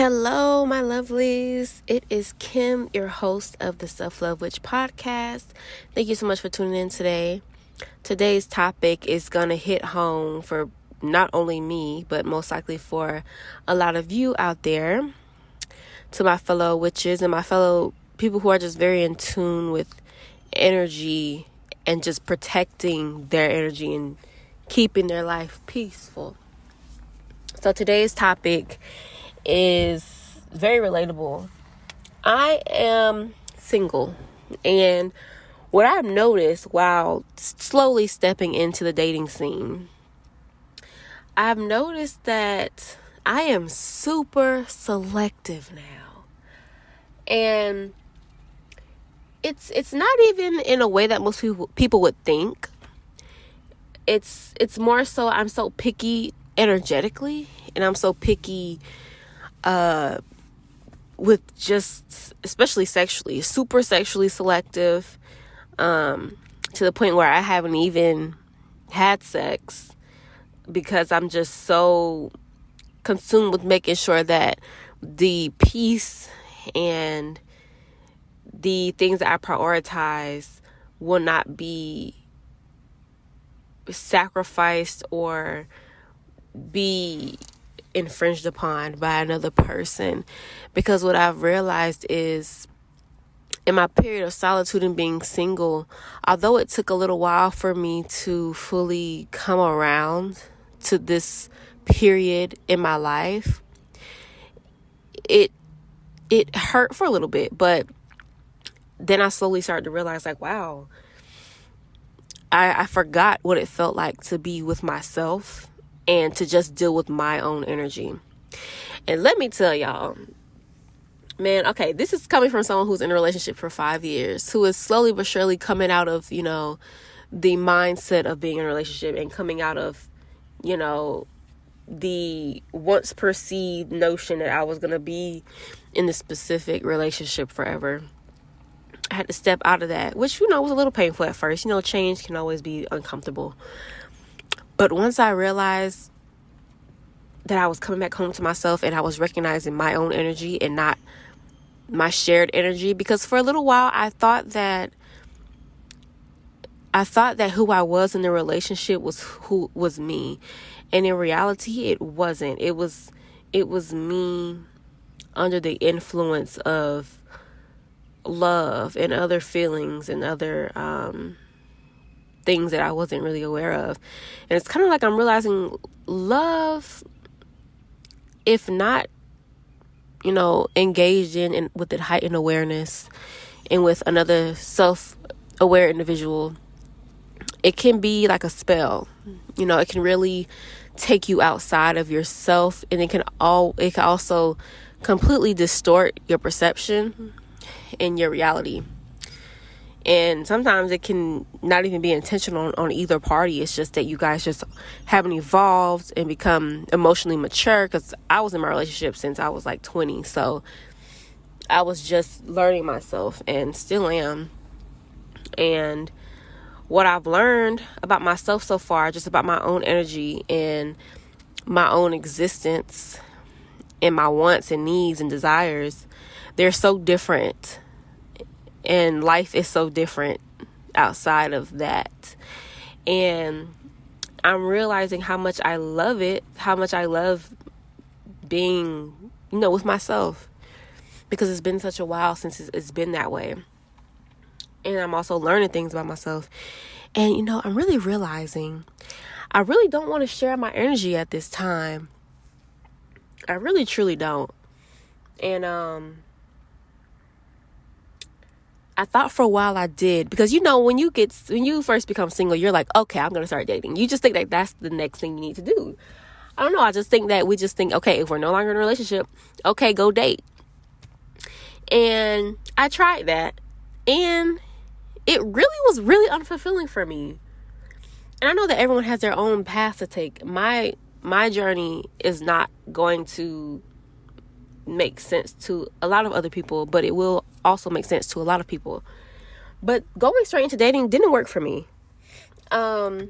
Hello, my lovelies. It is Kim, your host of the Self-Love Witch podcast. Thank you so much for tuning in today. Today's topic is going to hit home for not only me, but most likely for a lot of you out there. To my fellow witches and my fellow people who are just very in tune with energy and just protecting their energy and keeping their life peaceful. So today's topic is very relatable. I am single, and what I've noticed while slowly stepping into the dating scene, I've noticed that I am super selective now. And it's not even in a way that most people would think. It's more so I'm so picky energetically, and I'm so picky with just, especially sexually, super sexually selective, to the point where I haven't even had sex because I'm just so consumed with making sure that the peace and the things that I prioritize will not be sacrificed or be infringed upon by another person. Because what I've realized is, in my period of solitude and being single, although it took a little while for me to fully come around to this period in my life, it hurt for a little bit, but then I slowly started to realize, like, wow, I forgot what it felt like to be with myself and to just deal with my own energy. And let me tell y'all, man, okay, this is coming from someone who's in a relationship for 5 years, who is slowly but surely coming out of, the mindset of being in a relationship and coming out of, the once perceived notion that I was going to be in this specific relationship forever. I had to step out of that, which, was a little painful at first. Change can always be uncomfortable. But once I realized that I was coming back home to myself and I was recognizing my own energy and not my shared energy, because for a little while I thought that who I was in the relationship was who was me. And in reality, it wasn't. It was me under the influence of love and other feelings and other things that I wasn't really aware of. And it's kind of like I'm realizing love, if not, engaged in with it heightened awareness and with another self-aware individual, it can be like a spell. It can really take you outside of yourself, and it can also completely distort your perception and your reality. And sometimes it can not even be intentional on either party. It's just that you guys just haven't evolved and become emotionally mature. Because I was in my relationship since I was like 20. So I was just learning myself and still am. And what I've learned about myself so far, just about my own energy and my own existence and my wants and needs and desires, they're so different. And life is so different outside of that. And I'm realizing how much I love it, how much I love being, with myself. Because it's been such a while since it's been that way. And I'm also learning things about myself. And, I'm really realizing I really don't want to share my energy at this time. I really, truly don't. And, I thought for a while I did, because when you first become single, you're like, okay, I'm gonna start dating. You just think that that's the next thing you need to do. I don't know. I just think that we just think, okay, if we're no longer in a relationship, okay, go date. And I tried that, and it really was really unfulfilling for me. And I know that everyone has their own path to take. My journey is not going to make sense to a lot of other people, but it will also make sense to a lot of people. But going straight into dating didn't work for me. I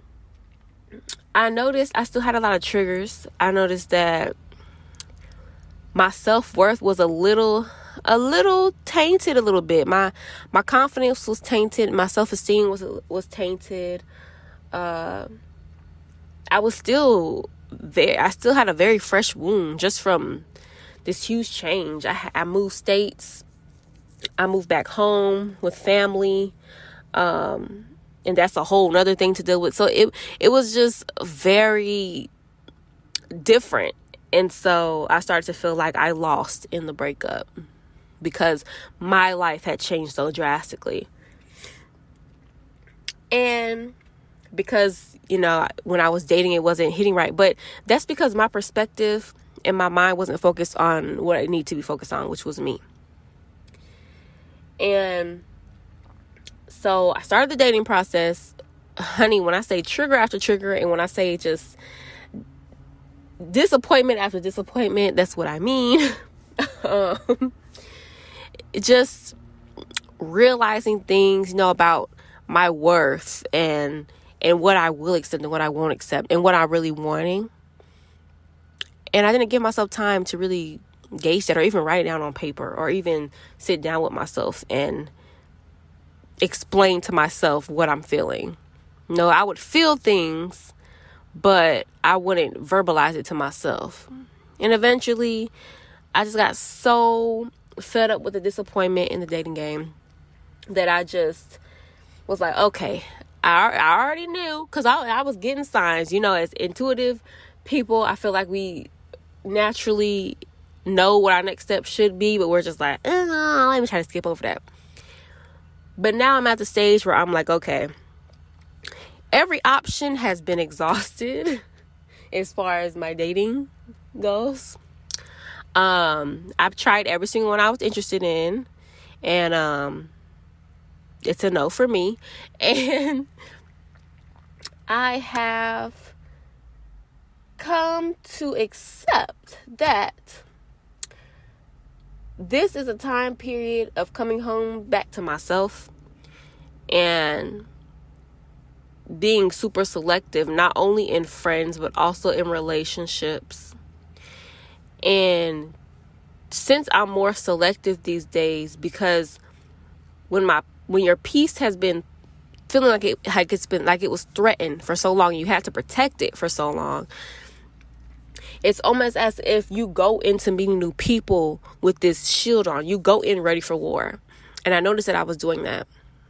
noticed I still had a lot of triggers. I noticed that my self-worth was a little tainted a little bit. My confidence was tainted. My self-esteem was tainted. I was still there. I still had a very fresh wound just from this huge change. I moved states. I moved back home with family. And that's a whole nother thing to deal with. So it was just very different. And so I started to feel like I lost in the breakup because my life had changed so drastically. And because, when I was dating, it wasn't hitting right. But that's because my perspective and my mind wasn't focused on what I need to be focused on, which was me. And so I started the dating process. Honey, when I say trigger after trigger, and when I say just disappointment after disappointment, that's what I mean. Just realizing things, about my worth and what I will accept and what I won't accept and what I'm really wanting. And I didn't give myself time to really gauge that or even write it down on paper or even sit down with myself and explain to myself what I'm feeling. I would feel things, but I wouldn't verbalize it to myself. And eventually, I just got so fed up with the disappointment in the dating game that I just was like, okay, I already knew, because I was getting signs. As intuitive people, I feel like we naturally know what our next step should be, but we're just like, let me try to skip over that. But now I'm at the stage where I'm like, okay, every option has been exhausted as far as my dating goes. I've tried every single one I was interested in, and it's a no for me. And I have come to accept that this is a time period of coming home back to myself and being super selective, not only in friends, but also in relationships. And since I'm more selective these days, because when your peace has been feeling like it was threatened for so long, you had to protect it for so long. It's almost as if you go into meeting new people with this shield on. You go in ready for war. And I noticed that I was doing that.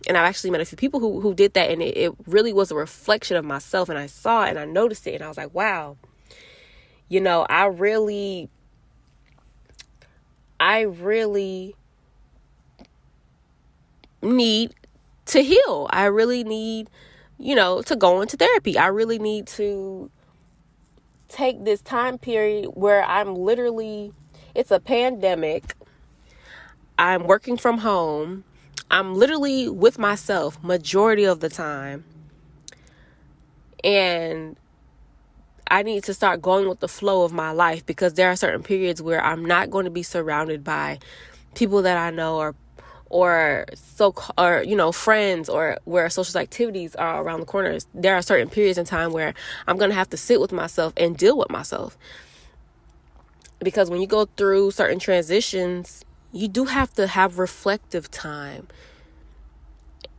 And I've actually met a few people who did that. And it really was a reflection of myself. And I saw it and I noticed it. And I was like, wow, I really need to heal. I really need, to go into therapy. I really need to take this time period where it's a pandemic. I'm working from home. I'm literally with myself majority of the time. And I need to start going with the flow of my life, because there are certain periods where I'm not going to be surrounded by people that I know or friends, or where social activities are around the corners. There are certain periods in time where I'm going to have to sit with myself and deal with myself. Because when you go through certain transitions, you do have to have reflective time.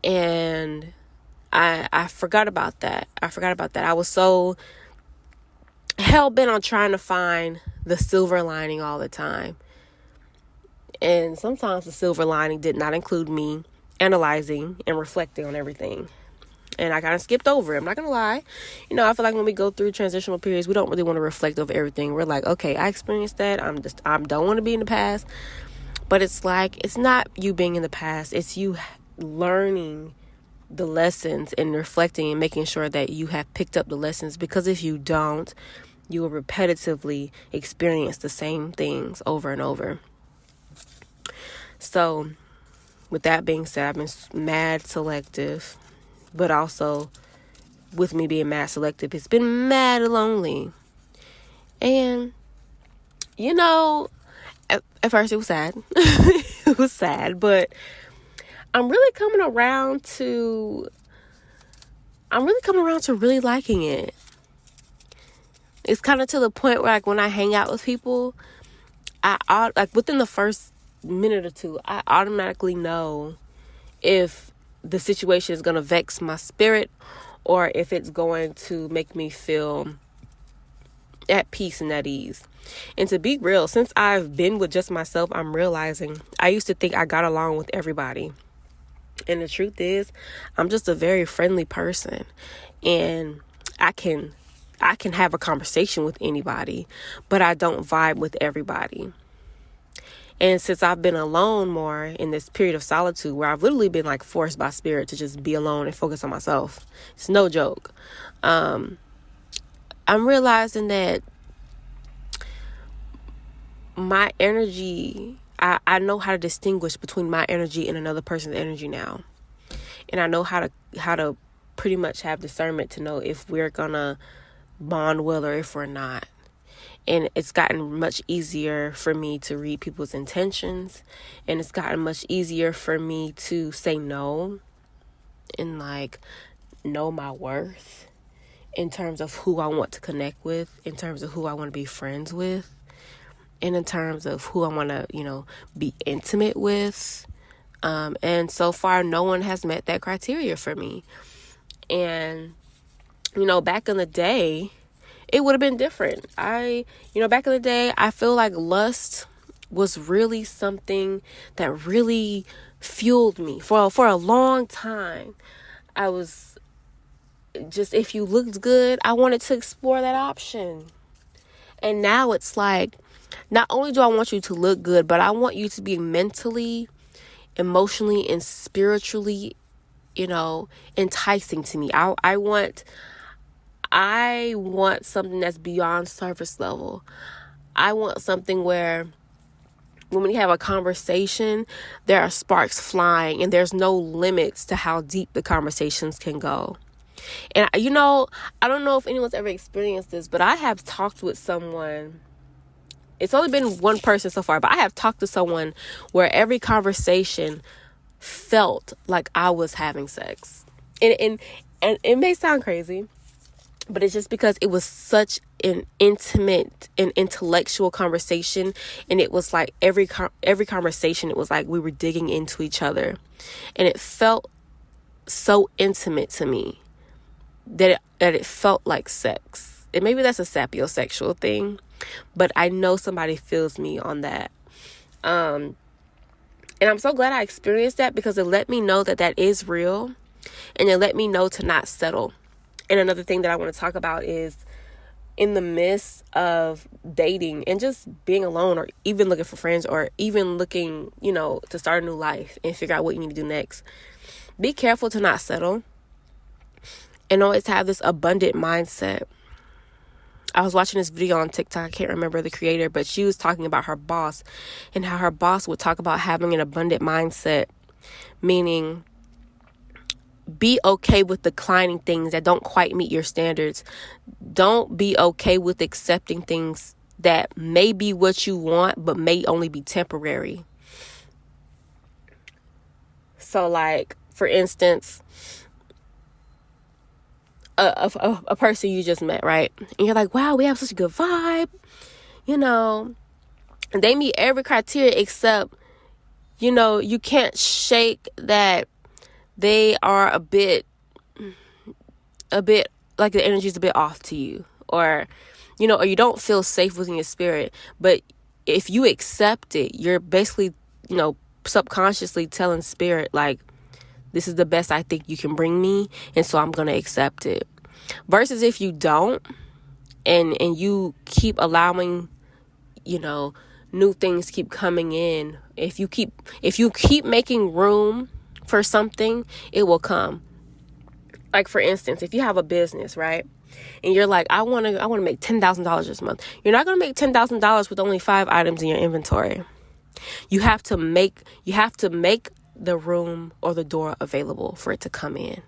And I forgot about that. I was so hell-bent on trying to find the silver lining all the time. And sometimes the silver lining did not include me analyzing and reflecting on everything. And I kind of skipped over it. I'm not going to lie. I feel like when we go through transitional periods, we don't really want to reflect over everything. We're like, okay, I experienced that. I don't want to be in the past. But it's like, it's not you being in the past. It's you learning the lessons and reflecting and making sure that you have picked up the lessons. Because if you don't, you will repetitively experience the same things over and over. So, with that being said, I've been mad selective, but also with me being mad selective, it's been mad lonely. And, at first it was sad. It was sad, but I'm really coming around to really liking it. It's kind of to the point where, like, when I hang out with people, like within the first minute or two, I automatically know if the situation is going to vex my spirit or if it's going to make me feel at peace and at ease. And to be real, since I've been with just myself, I'm realizing I used to think I got along with everybody. And the truth is, I'm just a very friendly person. And I can have a conversation with anybody, but I don't vibe with everybody. And since I've been alone more in this period of solitude where I've literally been like forced by spirit to just be alone and focus on myself, it's no joke. I'm realizing that my energy, I know how to distinguish between my energy and another person's energy now. And I know how to pretty much have discernment to know if we're gonna bond well or if we're not. And it's gotten much easier for me to read people's intentions. And it's gotten much easier for me to say no and like know my worth in terms of who I want to connect with, in terms of who I want to be friends with, and in terms of who I want to, be intimate with. And so far, no one has met that criteria for me. And, back in the day, it would have been different. Back in the day, I feel like lust was really something that really fueled me for a long time. I was just, if you looked good, I wanted to explore that option. And now it's like, not only do I want you to look good, but I want you to be mentally, emotionally, and spiritually, enticing to me. I want something that's beyond surface level. I want something where when we have a conversation, there are sparks flying and there's no limits to how deep the conversations can go. And, I don't know if anyone's ever experienced this, but I have talked with someone. It's only been one person so far, but I have talked to someone where every conversation felt like I was having sex. And it may sound crazy, but it's just because it was such an intimate and intellectual conversation. And it was like every conversation, it was like we were digging into each other. And it felt so intimate to me that it felt like sex. And maybe that's a sapiosexual thing, but I know somebody feels me on that. And I'm so glad I experienced that because it let me know that is real. And it let me know to not settle. And another thing that I want to talk about is in the midst of dating and just being alone or even looking for friends or even looking, to start a new life and figure out what you need to do next. Be careful to not settle and always have this abundant mindset. I was watching this video on TikTok. I can't remember the creator, but she was talking about her boss and how her boss would talk about having an abundant mindset, meaning be okay with declining things that don't quite meet your standards. Don't be okay with accepting things that may be what you want, but may only be temporary. So like, for instance, a person you just met, right? And you're like, wow, we have such a good vibe. They meet every criteria except, you can't shake that they are a bit like the energy is a bit off to you, or you don't feel safe within your spirit. But if you accept it, you're basically, subconsciously telling spirit, like, this is the best I think you can bring me, and so I'm going to accept it. Versus if you don't, and you keep allowing, new things keep coming in. If you keep making room for something, it will come. Like, for instance, if you have a business, right? And you're like, I want to make $10,000 this month. You're not going to make $10,000 with only 5 items in your inventory. You have to make the room or the door available for it to come in.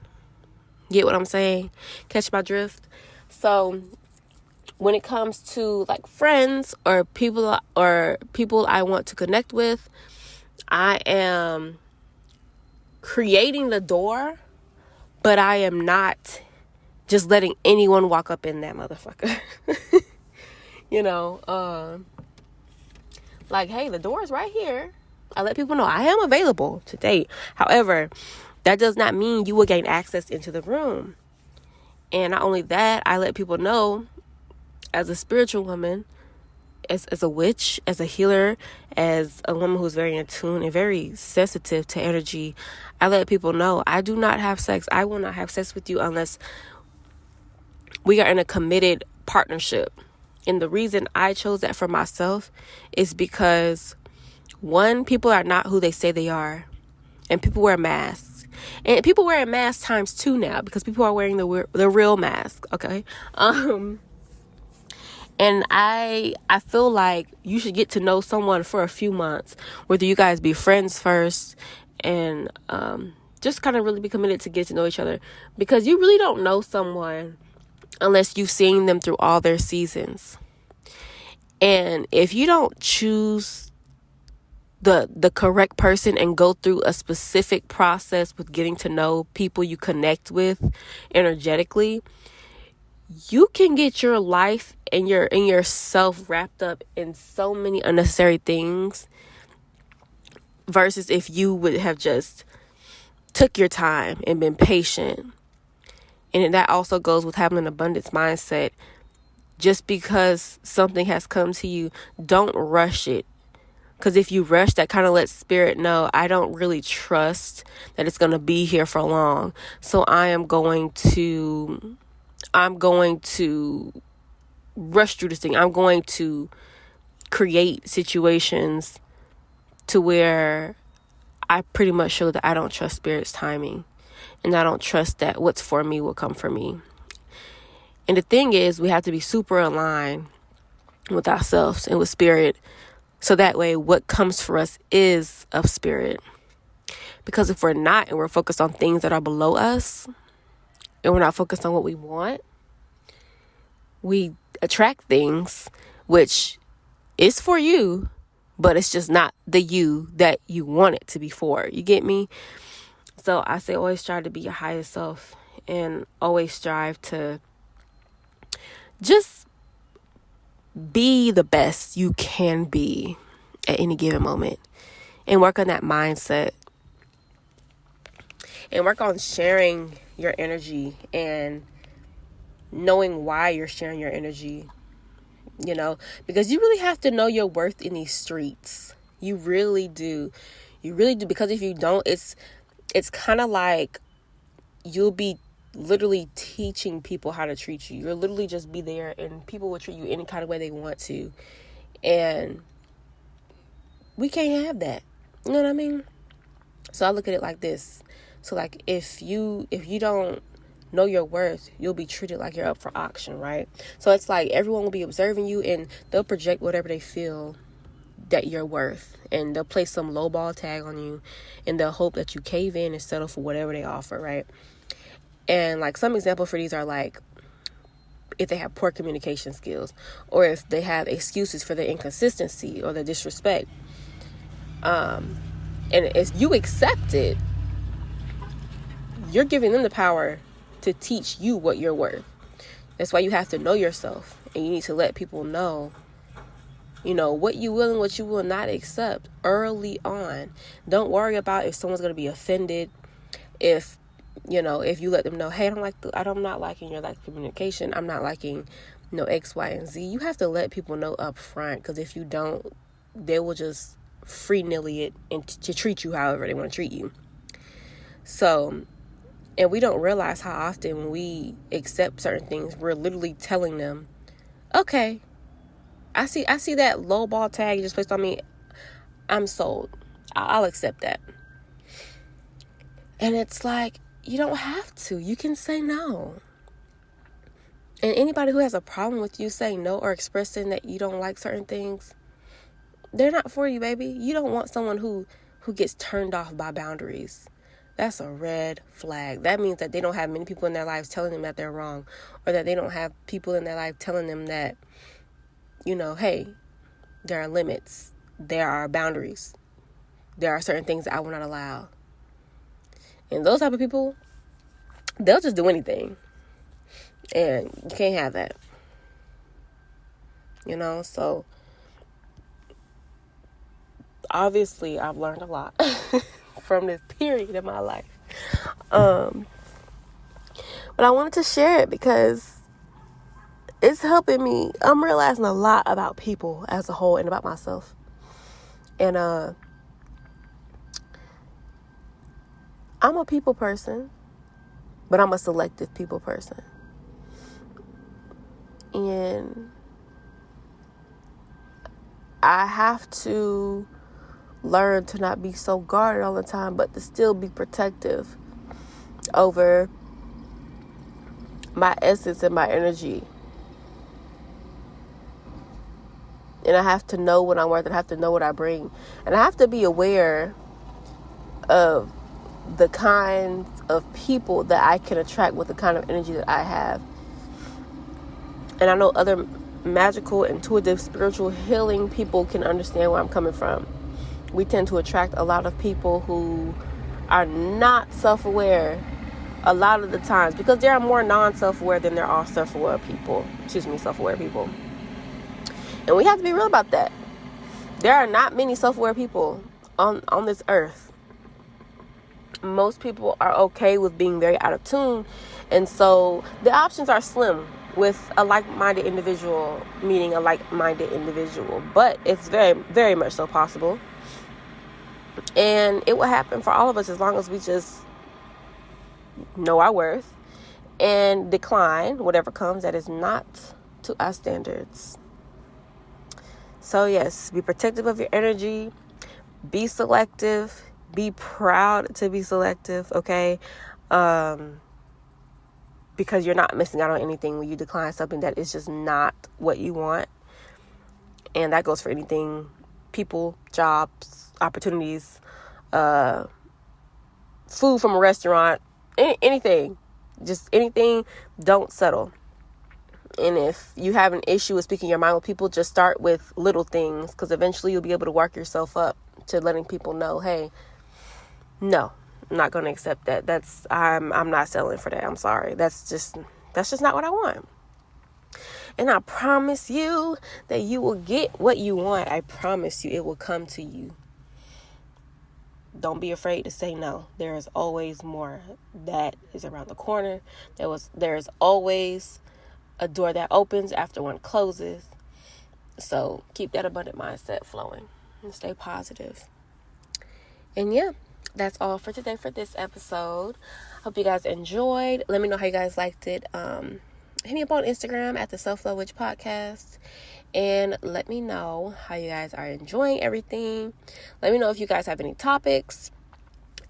Get what I'm saying? Catch my drift? So when it comes to like friends or people I want to connect with, I am creating the door, but I am not just letting anyone walk up in that motherfucker. Like, hey, the door is right here. I let people know I am available to date. However, that does not mean you will gain access into the room. And not only that, I let people know, as a spiritual woman, as a witch, as a healer, as a woman who's very in tune and very sensitive to energy, I let people know I do not have sex. I will not have sex with you unless we are in a committed partnership. And the reason I chose that for myself is because, one, people are not who they say they are. And people wear masks. And people wearing masks times 2 now, because people are wearing the real mask, okay? And I feel like you should get to know someone for a few months, whether you guys be friends first, and just kind of really be committed to get to know each other, because you really don't know someone unless you've seen them through all their seasons. And if you don't choose the correct person and go through a specific process with getting to know people you connect with energetically, you can get your life and yourself wrapped up in so many unnecessary things, versus if you would have just took your time and been patient. And that also goes with having an abundance mindset. Just because something has come to you, don't rush it. Because if you rush, that kind of lets spirit know, I don't really trust that it's going to be here for long. So I'm going to rush through this thing. I'm going to create situations to where I pretty much show that I don't trust spirit's timing. And I don't trust that what's for me will come for me. And the thing is, we have to be super aligned with ourselves and with spirit. So that way, what comes for us is of spirit. Because if we're not, and we're focused on things that are below us, and we're not focused on what we want, we attract things which is for you, but it's just not the you that you want it to be for. You get me? So I say always strive to be your highest self, and always strive to just be the best you can be at any given moment, and work on that mindset, and work on sharing your energy and knowing why you're sharing your energy, because you really have to know your worth in these streets. You really do. Because if you don't, it's kind of like you'll be literally teaching people how to treat you. You'll literally just be there, and people will treat you any kind of way they want to. And we can't have that. You know what I mean? So I look at it like this. So like if you don't know your worth, you'll be treated like you're up for auction, right? So it's like everyone will be observing you, and they'll project whatever they feel that you're worth, and they'll place some lowball tag on you, and they'll hope that you cave in and settle for whatever they offer, right? And like some example for these are like if they have poor communication skills, or if they have excuses for their inconsistency or their disrespect. And if you accept it, you're giving them the power to teach you what you're worth. That's why you have to know yourself, and you need to let people know, what you will and what you will not accept early on. Don't worry about if someone's going to be offended. If you let them know, hey, I'm not liking your lack of communication. I'm not liking, X, Y, and Z. You have to let people know up front, because if you don't, they will just free-nilly it and to treat you however they want to treat you. So, and we don't realize how often when we accept certain things, we're literally telling them, okay, I see that low ball tag you just placed on me. I'm sold. I'll accept that. And it's like, you don't have to. You can say no. And anybody who has a problem with you saying no or expressing that you don't like certain things, they're not for you, baby. You don't want someone who gets turned off by boundaries. That's a red flag. That means that they don't have many people in their lives telling them that they're wrong, or that they don't have people in their life telling them that, hey, there are limits. There are boundaries. There are certain things that I will not allow. And those type of people, they'll just do anything. And you can't have that. So obviously I've learned a lot from this period in my life. But I wanted to share it because it's helping me. I'm realizing a lot about people as a whole and about myself. And I'm a people person, but I'm a selective people person. And I have to learn to not be so guarded all the time, but to still be protective over my essence and my energy. And I have to know what I'm worth, and I have to know what I bring. And I have to be aware of the kinds of people that I can attract with the kind of energy that I have. And I know other magical, intuitive, spiritual, healing people can understand where I'm coming from. We tend to attract a lot of people who are not self-aware a lot of the times, because there are more non-self-aware than there are self-aware people. Self-aware people. And we have to be real about that. There are not many self-aware people on this earth. Most people are okay with being very out of tune. And so the options are slim with a like-minded individual meeting a like-minded individual. But it's very, very much so possible. And it will happen for all of us as long as we just know our worth and decline whatever comes that is not to our standards. So yes, be protective of your energy. Be selective. Be proud to be selective, okay? Because you're not missing out on anything when you decline something that is just not what you want. And that goes for anything: people, jobs, opportunities, food from a restaurant, anything. Just anything. Don't settle. And if you have an issue with speaking your mind with people, just start with little things, because eventually you'll be able to work yourself up to letting people know, hey, no, I'm not going to accept that. I'm not selling for that. I'm sorry. That's just not what I want. And I promise you that you will get what you want. I promise you it will come to you. Don't be afraid to say no. There is always more that is around the corner. There is always a door that opens after one closes. So keep that abundant mindset flowing and stay positive. And yeah, that's all for today for this episode. Hope you guys enjoyed. Let me know how you guys liked it. Hit me up on Instagram at the Self Love Witch Podcast, and let me know how you guys are enjoying everything. Let me know if you guys have any topics.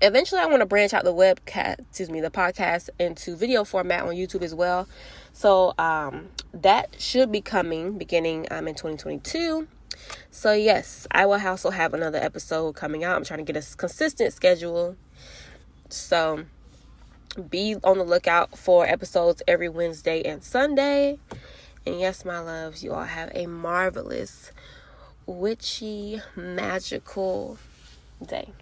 Eventually, I want to branch out the podcast into video format on YouTube as well. So that should be coming beginning in 2022. So yes, I will also have another episode coming out. I'm trying to get a consistent schedule. So be on the lookout for episodes every Wednesday and Sunday. And yes, my loves, you all have a marvelous, witchy, magical day.